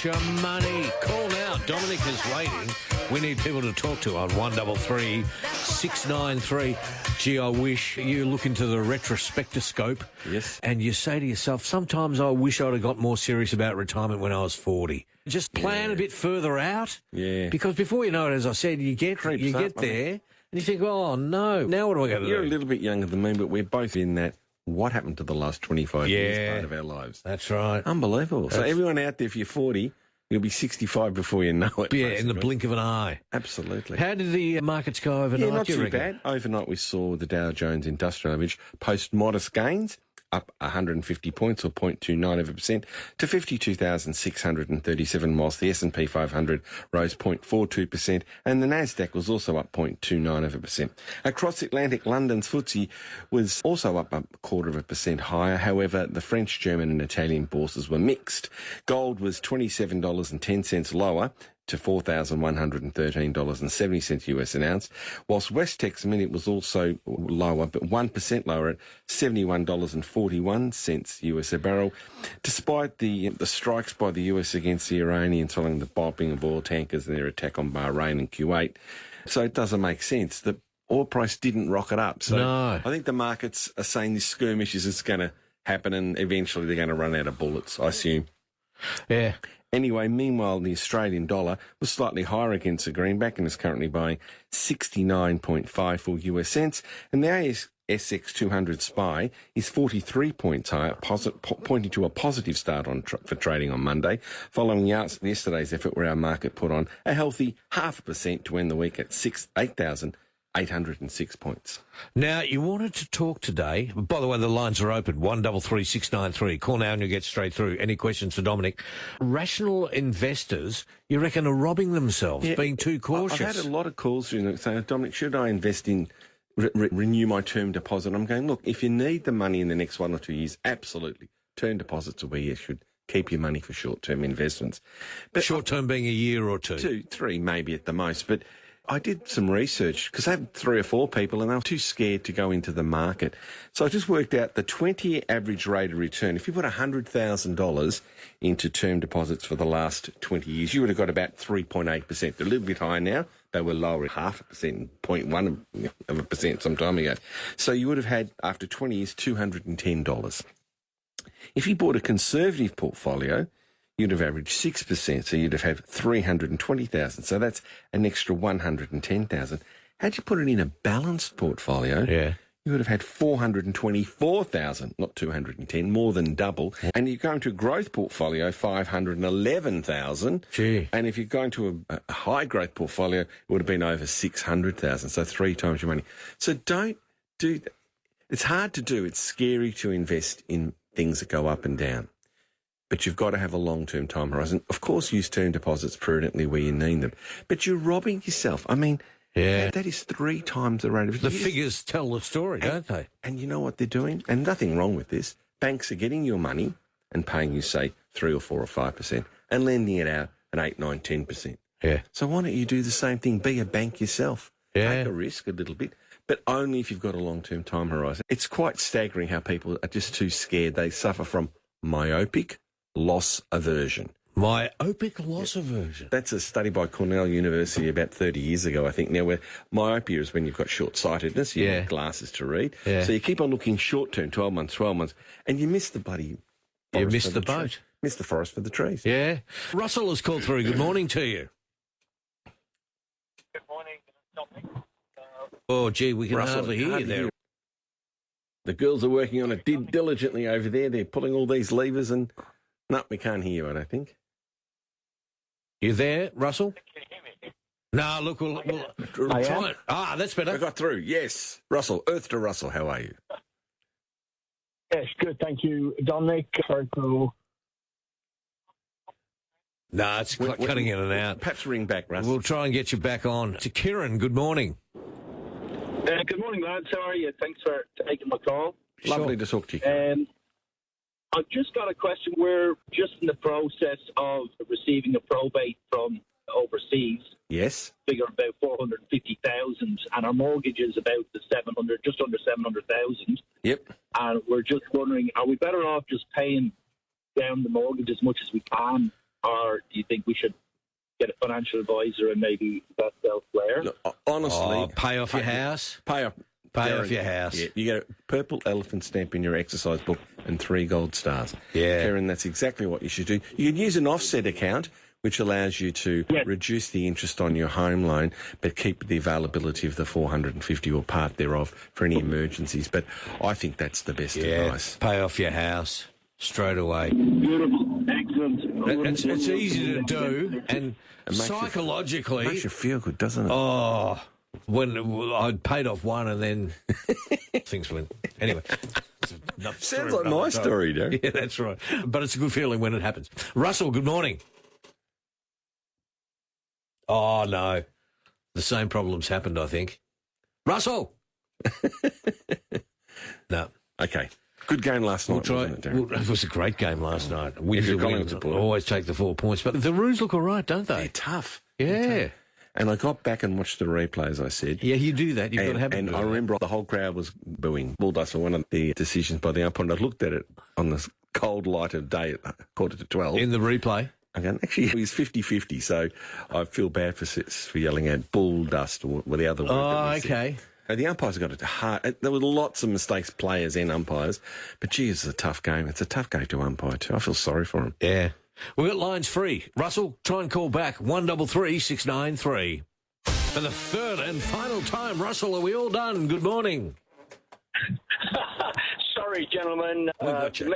your money. Call now. Dominic is waiting. We need people to talk to on 133 693. Gee, I wish you look into the retrospectoscope. Yes. And you say to yourself, sometimes I wish I'd have got more serious about retirement when I was 40. Just plan a bit further out. Yeah. Because before you know it, as I said, you get there and you think, oh, no, now what am I going to do? You're a little bit younger than me, but we're both in that what happened to the last 25 years part of our lives. That's right. Unbelievable. So everyone out there, if you're 40, you'll be 65 before you know it. Yeah, in the blink of an eye. Absolutely. How did the markets go overnight? Yeah, not do you too reckon? bad. Overnight, we saw the Dow Jones Industrial Average post modest gains, up 150 points or 0.29% to 52,637, whilst the S&P 500 rose 0.42% and the Nasdaq was also up 0.29%. Across Atlantic, London's FTSE was also up 0.25% higher. However, the French, German and Italian bourses were mixed. Gold was $27.10 lower to $4,113.70 US an ounce, whilst West Texas Minute was also lower, but 1% lower at $71.41 US a barrel, despite the strikes by the US against the Iranians following the bombing of oil tankers and their attack on Bahrain and Kuwait. So it doesn't make sense. The oil price didn't rocket up. So No. I think the markets are saying this skirmish is going to happen and eventually they're going to run out of bullets, I assume. Yeah. Anyway, meanwhile, the Australian dollar was slightly higher against the greenback and is currently buying 69.54 US cents. And the ASX 200 SPY is 43 points higher, pointing to a positive start for trading on Monday, following yesterday's effort where our market put on a healthy 0.5% to end the week at 8,806 points. Now, you wanted to talk today. By the way, the lines are open, 133 693. Call now and you'll get straight through. Any questions for Dominic? Rational investors, you reckon, are robbing themselves, being too cautious. I've had a lot of calls saying, Dominic, should I invest in, renew my term deposit? I'm going, look, if you need the money in the next 1 or 2 years, absolutely. Term deposits are where you should keep your money for short-term investments. But short-term being a year or two? 2, 3 maybe at the most, but I did some research because I had 3 or 4 people and they were too scared to go into the market. So I just worked out the 20-year average rate of return. If you put $100,000 into term deposits for the last 20 years, you would have got about 3.8%. They're a little bit higher now. They were lower at 0.5%, 0.1% some time ago. So you would have had, after 20 years, $210. If you bought a conservative portfolio, you'd have averaged 6%, so you'd have had 320,000. So that's an extra 110,000. Had you put it in a balanced portfolio, you would have had 424,000, not 210, more than double. And you go into a growth portfolio, 511,000. Gee. And if you go into a high growth portfolio, it would have been over 600,000, so 3 times your money. So don't do that. It's hard to do. It's scary to invest in things that go up and down. But you've got to have a long-term time horizon. Of course, use term deposits prudently where you need them. But you're robbing yourself. I mean, that is 3 times the rate of... The figures tell the story, don't they? And you know what they're doing? And nothing wrong with this. Banks are getting your money and paying you, say, 3 or 4 or 5% and lending it out at 8, 9, 10%. Yeah. So why don't you do the same thing? Be a bank yourself. Yeah. Take a risk a little bit, but only if you've got a long-term time horizon. It's quite staggering how people are just too scared. They suffer from myopic loss aversion. Myopic loss aversion. That's a study by Cornell University about 30 years ago, I think, now, where myopia is when you've got short-sightedness, you need glasses to read. Yeah. So you keep on looking short-term, 12 months, and you miss the bloody... You missed the boat. Miss the forest for the trees. Yeah. Russell has called through. Good morning to you. Good morning, Dominic. Oh, gee, we can Russell, hardly hear you there. The girls are working on it diligently over there. They're pulling all these levers and... No, we can't hear you, I don't think. You there, Russell? Can you hear me? No, look, we'll I try am. it. Ah, that's I better. got through, yes. Russell, Earth to Russell, how are you? Yes, good. Thank you, Dominic. Sorry to... No, it's cutting in and out. Perhaps ring back, Russell. We'll try and get you back on. To Kieran, good morning. good morning, lads. How are you? Thanks for taking my call. Lovely to talk to you. I've just got a question. We're just in the process of receiving a probate from overseas. Yes. Figure about 450,000, and our mortgage is about just under 700,000. Yep. And we're just wondering, are we better off just paying down the mortgage as much as we can or do you think we should get a financial advisor and maybe invest elsewhere? Look, honestly, pay off your house. pay off Your house. Yeah, you get a purple elephant stamp in your exercise book and 3 gold stars. Yeah. Karen, that's exactly what you should do. You can use an offset account, which allows you to reduce the interest on your home loan, but keep the availability of the 450 or part thereof for any emergencies. But I think that's the best advice. Pay off your house straight away. Beautiful. Excellent. It's easy to do, and psychologically... Makes you feel good, doesn't it? Oh, when I'd paid off one and then things went... Anyway. Sounds like my story, Derek. Yeah, that's right. But it's a good feeling when it happens. Russell, good morning. Oh, no. The same problems happened, I think. Russell! No. Okay. Good game last night, wasn't it, Derek? It was a great game last night. If you're Collingwood supporter. Always take the 4 points. But the rules look all right, don't they? They're tough. Yeah. And I got back and watched the replay, as I said. Yeah, you do that. You've got to have it. And I remember the whole crowd was booing Bulldogs for one of the decisions by the umpire. And I looked at it on this cold light of day at 11:45. In the replay? Okay, actually, it was 50-50, so I feel bad for yelling at bull dust or the other word. Oh, okay. The umpires got it hard. There were lots of mistakes, players and umpires. But, gee, it's a tough game. It's a tough game to umpire, too. I feel sorry for them. Yeah. We've got lines free. Russell, try and call back. 133 693. For the third and final time, Russell, are we all done? Good morning. Sorry, gentlemen. We got you.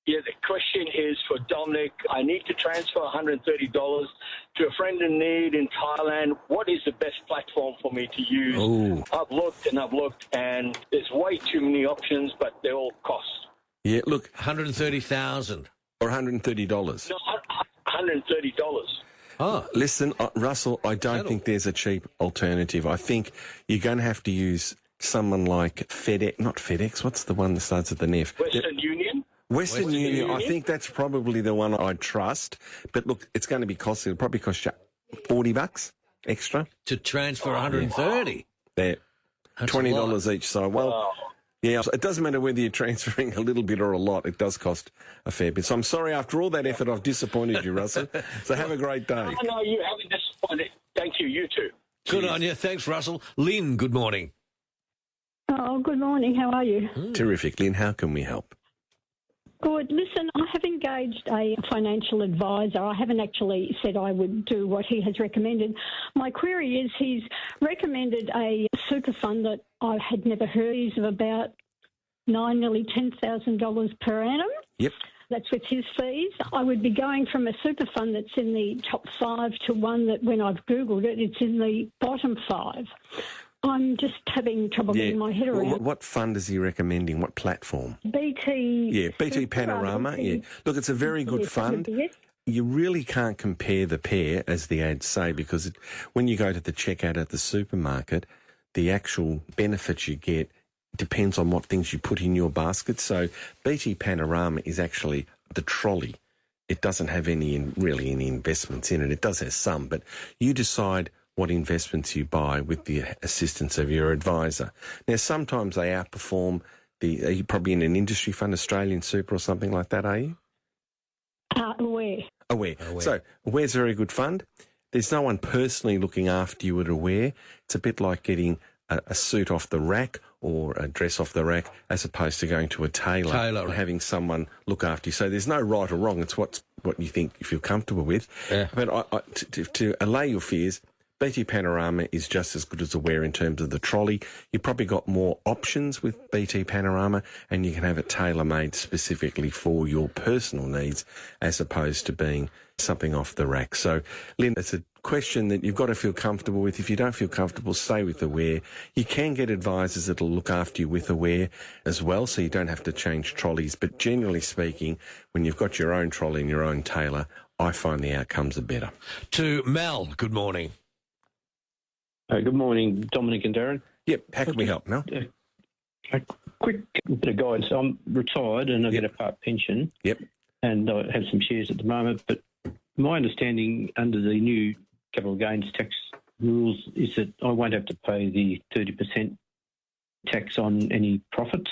The question is for Dominic. I need to transfer $130 to a friend in need in Thailand. What is the best platform for me to use? Ooh. I've looked, and there's way too many options, but they all cost. Yeah, look. 130,000. Or $130. No, $130. Oh. Listen, Russell, I don't think there's a cheap alternative. I think you're going to have to use someone like FedEx, not FedEx, what's the one that starts at the F? Western Union? Western Union, I think that's probably the one I'd trust. But look, it's going to be costly. It'll probably cost you $40 extra. To transfer 130? There. $20 each side. Well, yeah, it doesn't matter whether you're transferring a little bit or a lot. It does cost a fair bit. So I'm sorry, after all that effort, I've disappointed you, Russell. So have a great day. No, you haven't disappointed. Thank you. You too. Good on you. Thanks, Russell. Lynn, good morning. Oh, good morning. How are you? Terrific. Lynn, how can we help? Good. Listen, I have engaged a financial advisor. I haven't actually said I would do what he has recommended. My query is he's recommended a super fund that I had never heard of about nearly $10,000 per annum. Yep. That's with his fees. I would be going from a super fund that's in the top 5 to one that when I've Googled it, it's in the bottom 5. I'm just having trouble getting my head around. What fund is he recommending? What platform? BT. Yeah, BT Panorama. Yeah. Look, it's a very good fund. You really can't compare the pair, as the ads say, because when you go to the checkout at the supermarket, the actual benefits you get depends on what things you put in your basket. So BT Panorama is actually the trolley. It doesn't have any investments in it. It does have some, but you decide what investments you buy with the assistance of your advisor. Now, sometimes they outperform are you probably in an industry fund, Australian Super or something like that, are you? Aware. So, Aware's a very good fund. There's no one personally looking after you at Aware. It's a bit like getting a suit off the rack or a dress off the rack as opposed to going to a tailor and having someone look after you. So there's no right or wrong. It's what you think you feel comfortable with. Yeah. But to allay your fears, BT Panorama is just as good as Aware in terms of the trolley. You've probably got more options with BT Panorama and you can have it tailor-made specifically for your personal needs as opposed to being something off the rack. So, Lynn, it's a question that you've got to feel comfortable with. If you don't feel comfortable, stay with Aware. You can get advisors that will look after you with Aware as well, so you don't have to change trolleys. But generally speaking, when you've got your own trolley and your own tailor, I find the outcomes are better. To Mel, good morning. Good morning, Dominic and Darren. Yep, how can we help, Mel? A quick bit of guidance. I'm retired and I get a part pension. Yep. And I have some shares at the moment, but my understanding under the new capital gains tax rules is that I won't have to pay the 30% tax on any profits.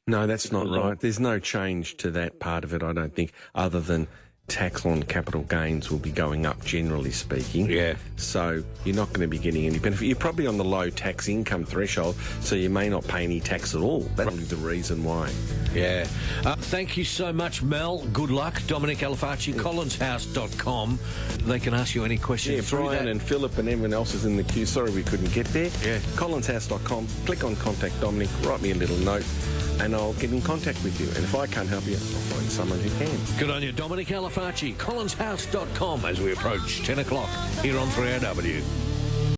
No, that's not right. There's no change to that part of it, I don't think, other than tax on capital gains will be going up, generally speaking. Yeah. So you're not going to be getting any benefit. You're probably on the low tax income threshold, so you may not pay any tax at all. That's probably the reason why. Yeah. Thank you so much, Mel. Good luck. Dominic Alafaci, collinshouse.com. They can ask you any questions Yeah, through Brian that. and Philip and everyone else is in the queue. Sorry we couldn't get there. Yeah. collinshouse.com. Click on Contact Dominic. Write me a little note and I'll get in contact with you. And if I can't help you, I'll find someone who can. Good on you, Dominic Alafaci, collinshouse.com, as we approach 10 o'clock here on 3AW.